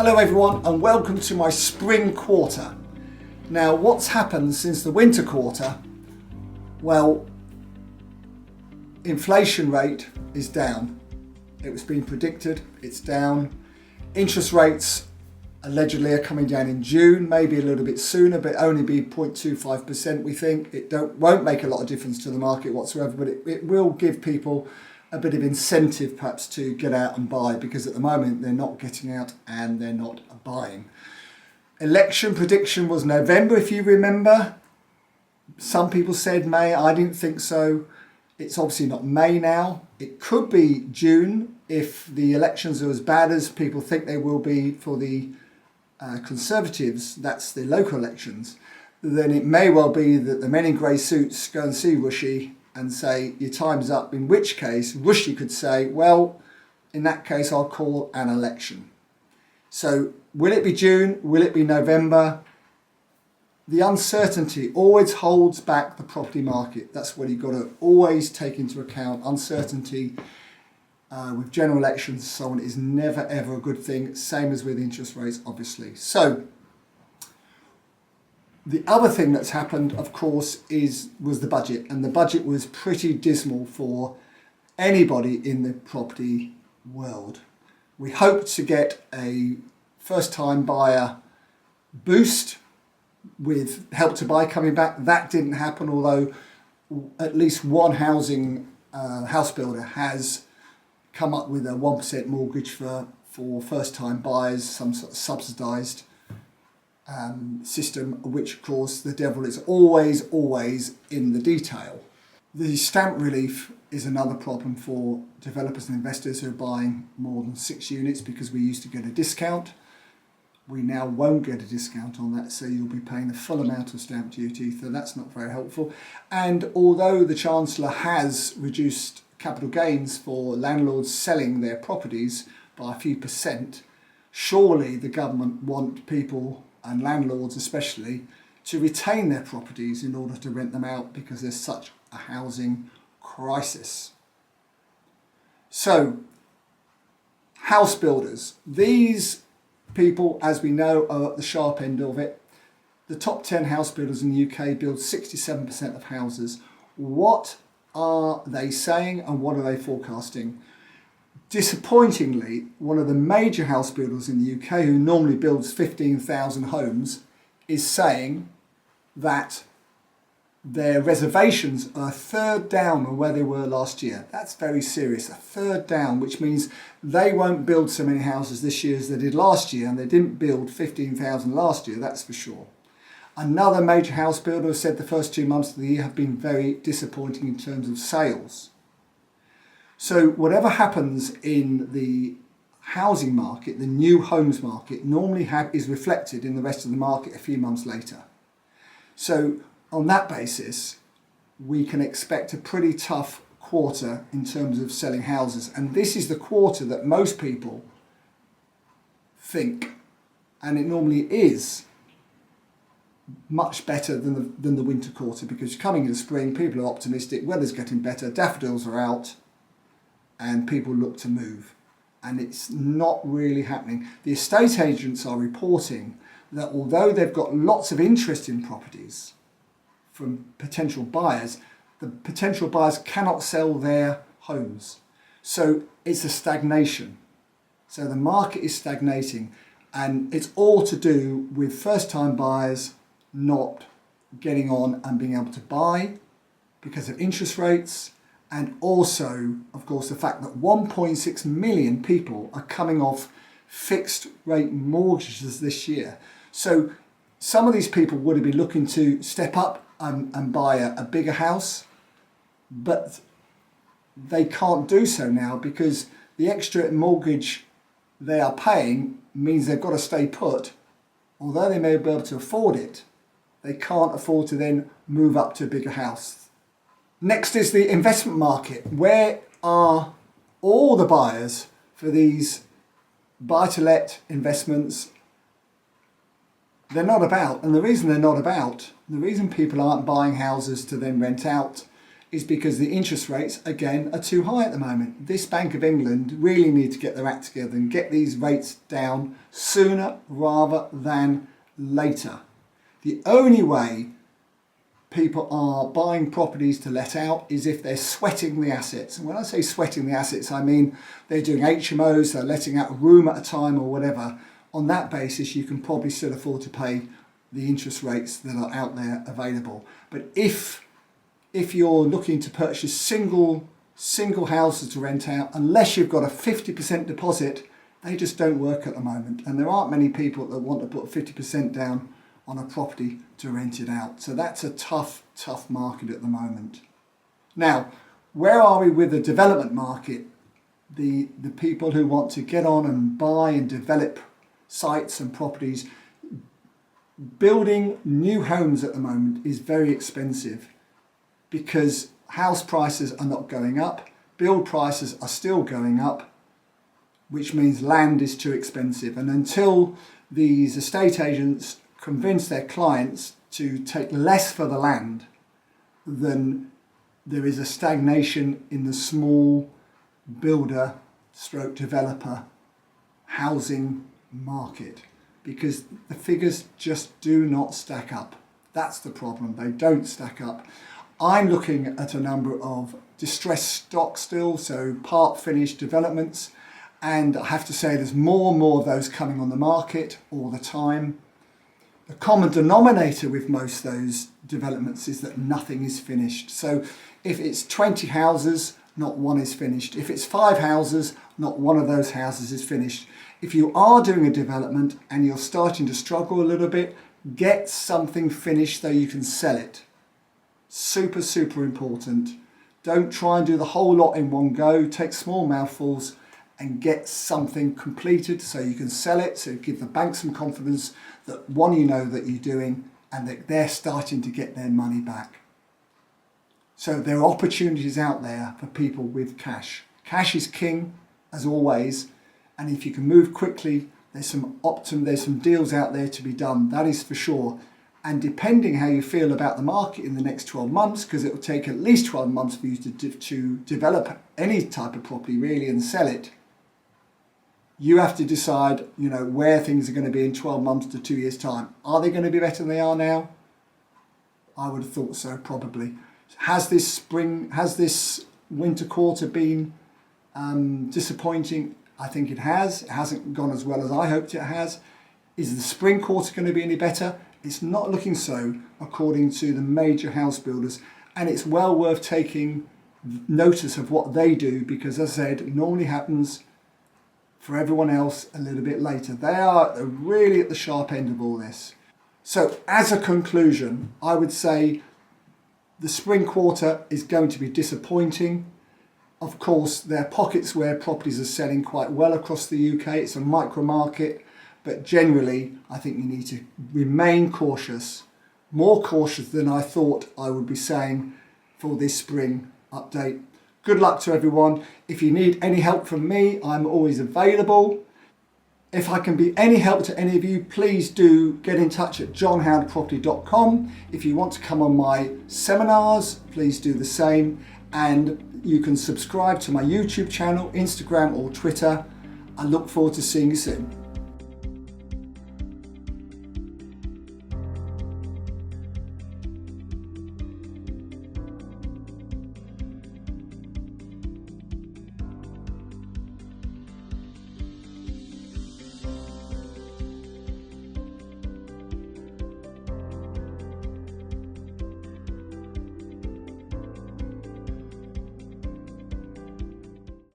Hello everyone and welcome to my spring quarter. Now what's happened since the winter quarter? Well, inflation rate is down. It was being predicted, it's down. Interest rates allegedly are coming down in June, maybe a little bit sooner, but only be 0.25% we think. It won't make a lot of difference to the market whatsoever, but it will give people a bit of incentive perhaps to get out and buy, because at the moment they're not getting out and they're not buying. Election prediction was November, if you remember. Some people said May, I didn't think so. It's obviously not May now. It could be June if the elections are as bad as people think they will be for the Conservatives, that's the local elections. Then it may well be that the men in grey suits go and see Rishi and say, your time's up, in which case Rishi could say, well, in that case I'll call an election. So will it be June? Will it be November? The uncertainty always holds back the property market. That's what you've got to always take into account. Uncertainty with general elections, so on, is never ever a good thing. Same as with interest rates, obviously. So the other thing that's happened, of course, was the budget, and the budget was pretty dismal for anybody in the property world. We hoped to get a first-time buyer boost with Help to Buy coming back. That didn't happen, although at least one house builder has come up with a 1% mortgage for first-time buyers, some sort of subsidised system, which of course the devil is always in the detail. The stamp relief is another problem for developers and investors who are buying more than 6 units, because we used to get a discount. We now won't get a discount on that, so you'll be paying the full amount of stamp duty, so that's not very helpful. And although the Chancellor has reduced capital gains for landlords selling their properties by a few percent, surely the government want people, and landlords especially, to retain their properties in order to rent them out, because there's such a housing crisis. So, house builders. These people, as we know, are at the sharp end of it. The top 10 house builders in the UK build 67% of houses. What are they saying and what are they forecasting? Disappointingly, one of the major house builders in the UK, who normally builds 15,000 homes, is saying that their reservations are a third down on where they were last year. That's very serious, a third down, which means they won't build so many houses this year as they did last year, and they didn't build 15,000 last year, that's for sure. Another major house builder said the first 2 months of the year have been very disappointing in terms of sales. So whatever happens in the housing market, the new homes market, normally is reflected in the rest of the market a few months later. So on that basis, we can expect a pretty tough quarter in terms of selling houses. And this is the quarter that most people think, and it normally is, much better than the winter quarter, because coming in the spring, people are optimistic, weather's getting better, daffodils are out, and people look to move. And it's not really happening. The estate agents are reporting that although they've got lots of interest in properties from potential buyers, the potential buyers cannot sell their homes. So it's a stagnation. So the market is stagnating, and it's all to do with first-time buyers not getting on and being able to buy because of interest rates, and also, of course, the fact that 1.6 million people are coming off fixed rate mortgages this year. So some of these people would be looking to step up and buy a bigger house, but they can't do so now because the extra mortgage they are paying means they've got to stay put. Although they may be able to afford it, they can't afford to then move up to a bigger house. Next is the investment market. Where are all the buyers for these buy-to-let investments? They're not about, and the reason they're not about, the reason people aren't buying houses to then rent out, is because the interest rates, again, are too high at the moment. This Bank of England really need to get their act together and get these rates down sooner rather than later. The only way people are buying properties to let out is if they're sweating the assets. And when I say sweating the assets, I mean they're doing HMOs, they're letting out a room at a time or whatever. On that basis, you can probably still afford to pay the interest rates that are out there available. But if you're looking to purchase single houses to rent out, unless you've got a 50% deposit, they just don't work at the moment. And there aren't many people that want to put 50% down on a property to rent it out. So that's a tough market at the moment. Now, where are we with the development market? The people who want to get on and buy and develop sites and properties, building new homes at the moment is very expensive because house prices are not going up, build prices are still going up, which means land is too expensive. And until these estate agents convince their clients to take less for the land, then there is a stagnation in the small builder stroke developer housing market, because the figures just do not stack up. That's the problem, they don't stack up. I'm looking at a number of distressed stock still, so part finished developments, and I have to say there's more and more of those coming on the market all the time. The common denominator with most of those developments is that nothing is finished. So if it's 20 houses, not one is finished. If it's 5 houses, not one of those houses is finished. If you are doing a development and you're starting to struggle a little bit, get something finished so you can sell it. Super, super important. Don't try and do the whole lot in one go. Take small mouthfuls and get something completed so you can sell it, so give the bank some confidence that one, you know that you're doing and that they're starting to get their money back. So there are opportunities out there for people with cash. Cash is king, as always, and if you can move quickly, there's some deals out there to be done, that is for sure. And depending how you feel about the market in the next 12 months, because it will take at least 12 months for you to develop any type of property really and sell it, you have to decide, where things are going to be in 12 months to 2 years' time. Are they going to be better than they are now? I would have thought so, probably. Has this winter quarter been disappointing? I think it has. It hasn't gone as well as I hoped it has. Is the spring quarter going to be any better? It's not looking so, according to the major house builders. And it's well worth taking notice of what they do, because as I said, it normally happens for everyone else a little bit later. They are really at the sharp end of all this. So as a conclusion, I would say the spring quarter is going to be disappointing. Of course, there are pockets where properties are selling quite well across the UK. It's a micro market, but generally, I think you need to remain cautious, more cautious than I thought I would be saying for this spring update. Good luck to everyone. If you need any help from me, I'm always available. If I can be any help to any of you, please do get in touch at johnhowardproperty.com. If you want to come on my seminars, please do the same. And you can subscribe to my YouTube channel, Instagram or Twitter. I look forward to seeing you soon.